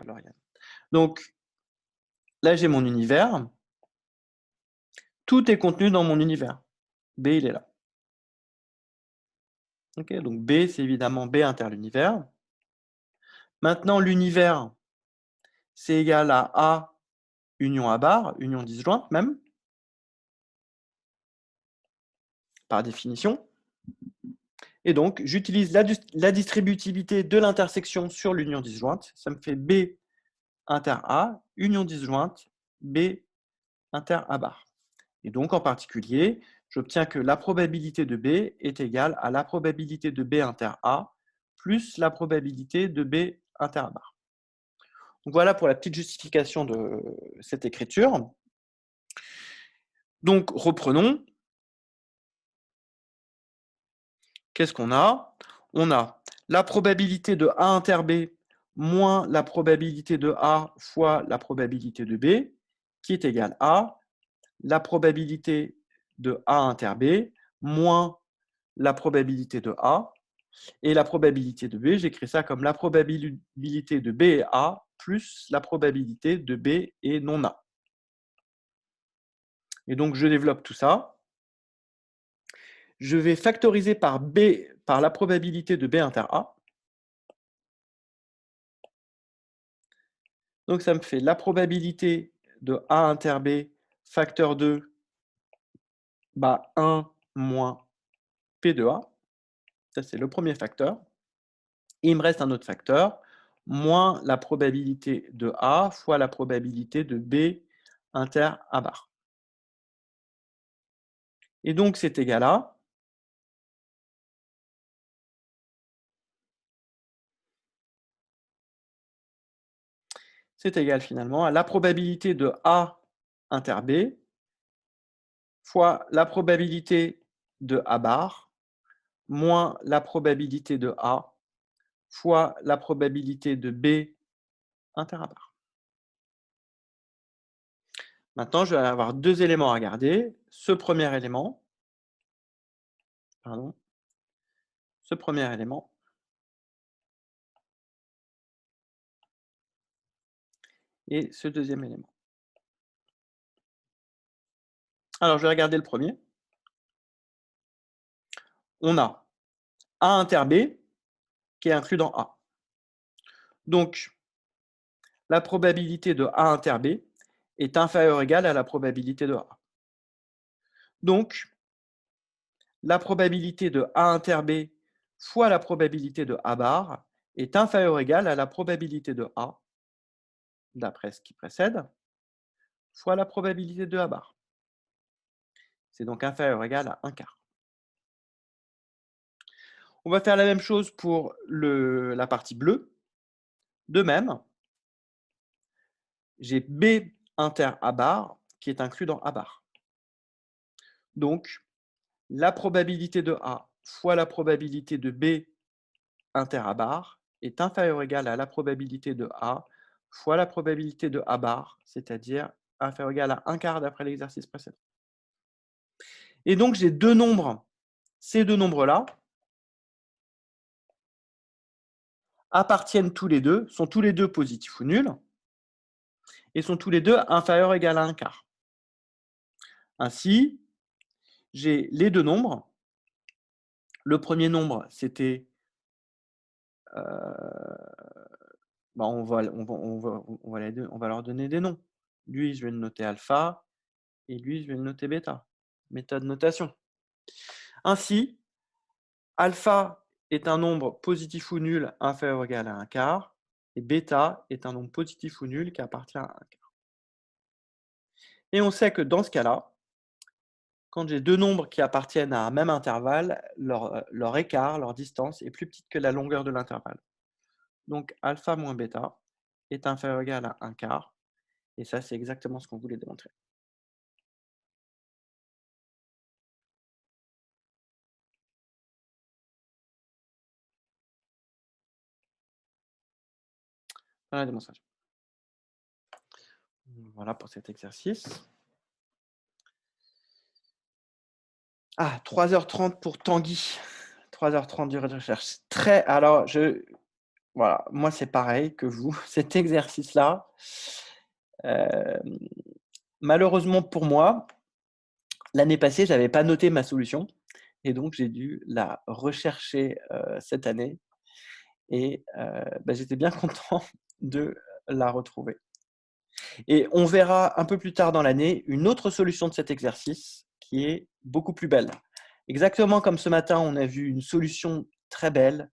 pas Lauriane. Donc, là, j'ai mon univers. Tout est contenu dans mon univers. B, il est là. OK, donc B, c'est évidemment B inter l'univers. Maintenant, l'univers, c'est égal à A union A bar, union disjointe même, par définition. Et donc, j'utilise la distributivité de l'intersection sur l'union disjointe. Ça me fait B inter A, union disjointe, B inter A bar. Et donc, en particulier, j'obtiens que la probabilité de B est égale à la probabilité de B inter A plus la probabilité de B inter A bar. Donc voilà pour la petite justification de cette écriture. Donc, reprenons. Qu'est-ce qu'on a? On a la probabilité de A inter B moins la probabilité de A fois la probabilité de B, qui est égale à la probabilité de A inter B moins la probabilité de A, et la probabilité de B, j'écris ça comme la probabilité de B et A plus la probabilité de B et non A. Et donc, je développe tout ça. Je vais factoriser par B, par la probabilité de B inter A. Donc, ça me fait la probabilité de A inter B facteur 2, 1 moins P de A. Ça, c'est le premier facteur. Et il me reste un autre facteur, moins la probabilité de A fois la probabilité de B inter A bar. Et donc, c'est égal à c'est égal finalement à la probabilité de A inter B fois la probabilité de A bar moins la probabilité de A fois la probabilité de B inter A bar. Maintenant, je vais avoir deux éléments à regarder. Ce premier élément et ce deuxième élément. Alors, je vais regarder le premier. On a A inter B qui est inclus dans A. Donc, la probabilité de A inter B est inférieure ou égale à la probabilité de A. Donc, la probabilité de A inter B fois la probabilité de A bar est inférieure ou égale à la probabilité de A, d'après ce qui précède, fois la probabilité de A bar. C'est donc inférieur ou égal à 1/4. On va faire la même chose pour la partie bleue. De même, j'ai B inter A bar qui est inclus dans A bar. Donc, la probabilité de A fois la probabilité de B inter A bar est inférieure ou égale à la probabilité de A fois la probabilité de A bar, c'est-à-dire inférieure ou égale à 1/4 d'après l'exercice précédent. Et donc, j'ai deux nombres. Ces deux nombres-là appartiennent tous les deux, sont tous les deux positifs ou nuls, et sont tous les deux inférieurs ou égales à 1/4. Ainsi, j'ai les deux nombres. Le premier nombre, c'était on va leur donner des noms. Lui, je vais le noter alpha, et lui, je vais le noter bêta. Méthode notation. Ainsi, alpha est un nombre positif ou nul inférieur ou égal à 1/4, et bêta est un nombre positif ou nul qui appartient à 1/4. Et on sait que dans ce cas-là, quand j'ai deux nombres qui appartiennent à un même intervalle, leur écart, leur distance est plus petite que la longueur de l'intervalle. Donc alpha moins bêta est inférieur ou égal à 1/4, et ça, c'est exactement ce qu'on voulait démontrer. Voilà la démonstration. Voilà pour cet exercice. Ah, 3h30 pour Tanguy. 3h30 durée de recherche. Alors, Voilà, moi c'est pareil que vous. Cet exercice-là, hem, malheureusement pour moi, l'année passée, j'avais pas noté ma solution et donc j'ai dû la rechercher, cette année et j'étais bien content de la retrouver et on verra un peu plus tard dans l'année une autre solution de cet exercice qui est beaucoup plus belle. Exactement comme ce matin, on a vu une solution très belle,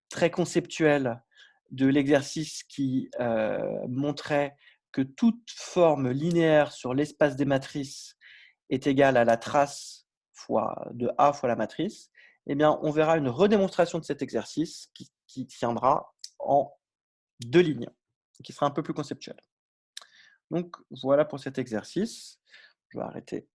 très conceptuelle de l'exercice qui, montrait que toute forme linéaire sur l'espace des matrices est égale à la trace fois de A fois la matrice, eh bien, on verra une redémonstration de cet exercice qui tiendra en 2 lignes, qui sera un peu plus conceptuel. Donc voilà pour cet exercice. Je vais arrêter